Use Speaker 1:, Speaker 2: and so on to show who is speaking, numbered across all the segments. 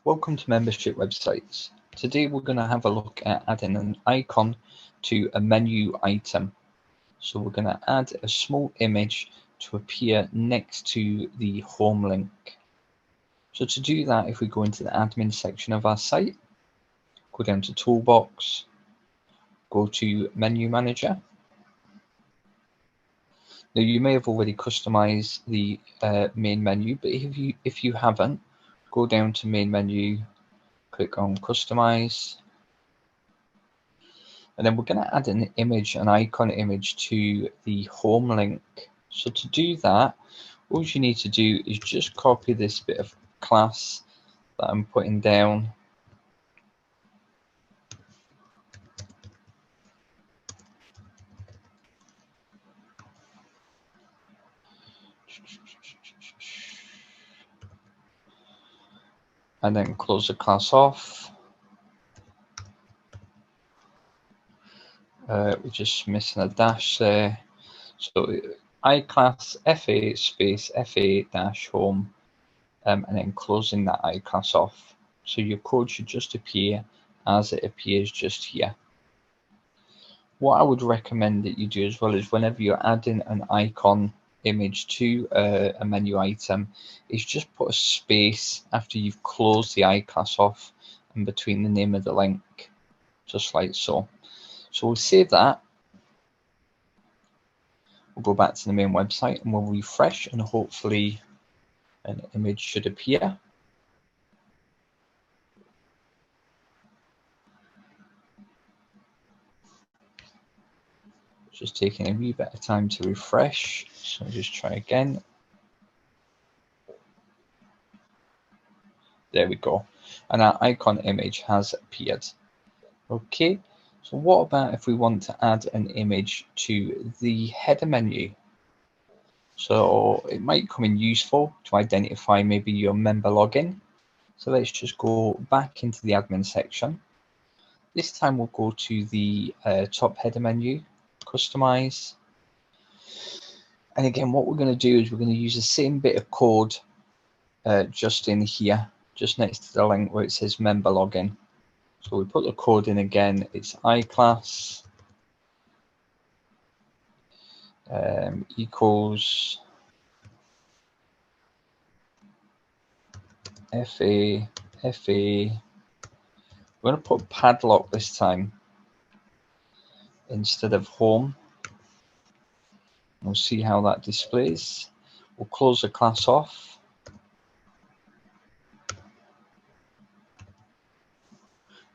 Speaker 1: Welcome to Membership Websites. Today we're going to have a look at adding an icon to a menu item. So we're going to add a small image to appear next to the home link. So to do that, if we go into the admin section of our site, go down to Toolbox, go to Menu Manager. Now you may have already customized the main menu, but if you haven't, go down to Main Menu, click on Customize, and then we're going to add an image, an icon image to the home link. So to do that, all you need to do is just copy this bit of class that I'm putting down. And then close the class off. We're just missing a dash there. So iClass FA space FA dash home, and then closing that iClass off. So your code should just appear as it appears just here. What I would recommend that you do as well is whenever you're adding an icon image to a menu item, is just put a space after you've closed the iClass off and between the name of the link, just like so. So we'll save that. We'll go back to the main website and we'll refresh, and hopefully an image should appear. Just taking a wee bit of time to refresh, so I'll just try again. There we go, and our icon image has appeared. Okay, so what about if we want to add an image to the header menu? So it might come in useful to identify maybe your member login. So let's just go back into the admin section. This time we'll go to the top header menu, customize. And again, what we're going to do is we're going to use the same bit of code just in here, just next to the link where it says member login. So we put the code in again, it's iClass equals FA. We're going to put padlock this time instead of home. We'll see how that displays. We'll close the class off.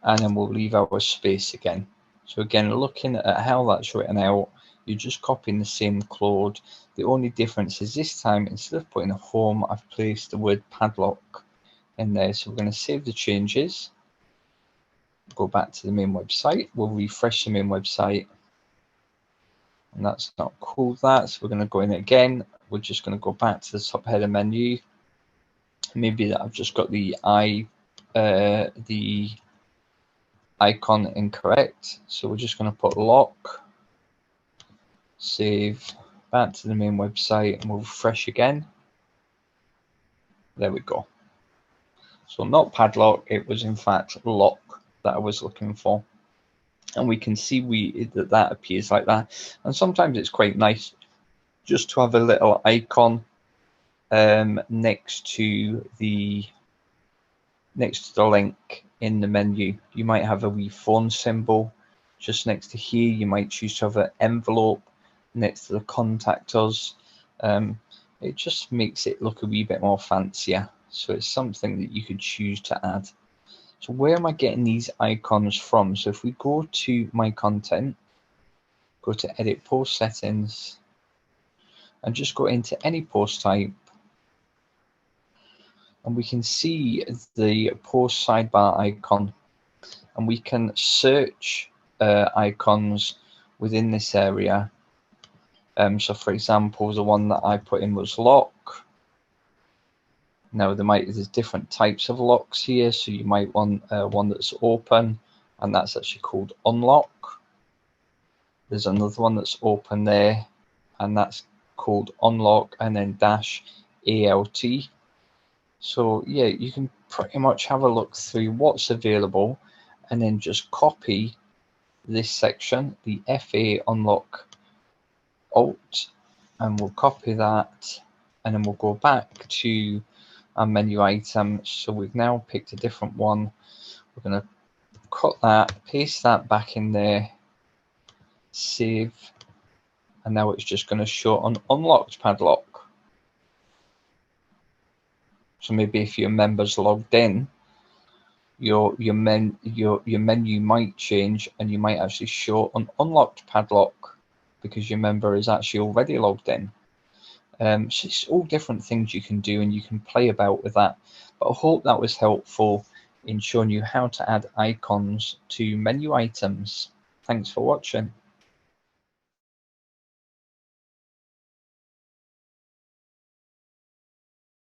Speaker 1: And then we'll leave our space again. So again, looking at how that's written out, you're just copying the same code. The only difference is this time, instead of putting a home, I've placed the word padlock in there. So we're going to save the changes. Go back to the main website. We'll refresh the main website. And that's not called that. So we're going to go in again. We're just going to go back to the top header menu. Maybe that I've just got the icon incorrect, so we're just going to put lock, save, back to the main website, and we'll refresh again. There we go. So not padlock, it was in fact lock that I was looking for, and we can see that appears like that. And sometimes it's quite nice just to have a little icon next to the link in the menu. You might have a wee phone symbol just next to here. You might choose to have an envelope next to the contact us. It just makes it look a wee bit more fancier. So it's something that you could choose to add. So where am I getting these icons from? So if we go to my content, go to edit post settings, and just go into any post type, and we can see the post sidebar icon, and we can search icons within this area. So for example, the one that I put in was lock. Now there's different types of locks here, so you might want one that's open, and that's actually called unlock. There's another one that's open there, and that's called unlock, and then dash ALT. So yeah, you can pretty much have a look through what's available and then just copy this section, the FA unlock alt, and we'll copy that, and then we'll go back to our menu item. So we've now picked a different one. We're going to cut that, paste that back in there, save, and now it's just going to show on unlocked padlock. So maybe if your member's logged in, your menu might change, and you might actually show an unlocked padlock because your member is actually already logged in. So it's all different things you can do, and you can play about with that. But I hope that was helpful in showing you how to add icons to menu items. Thanks for watching.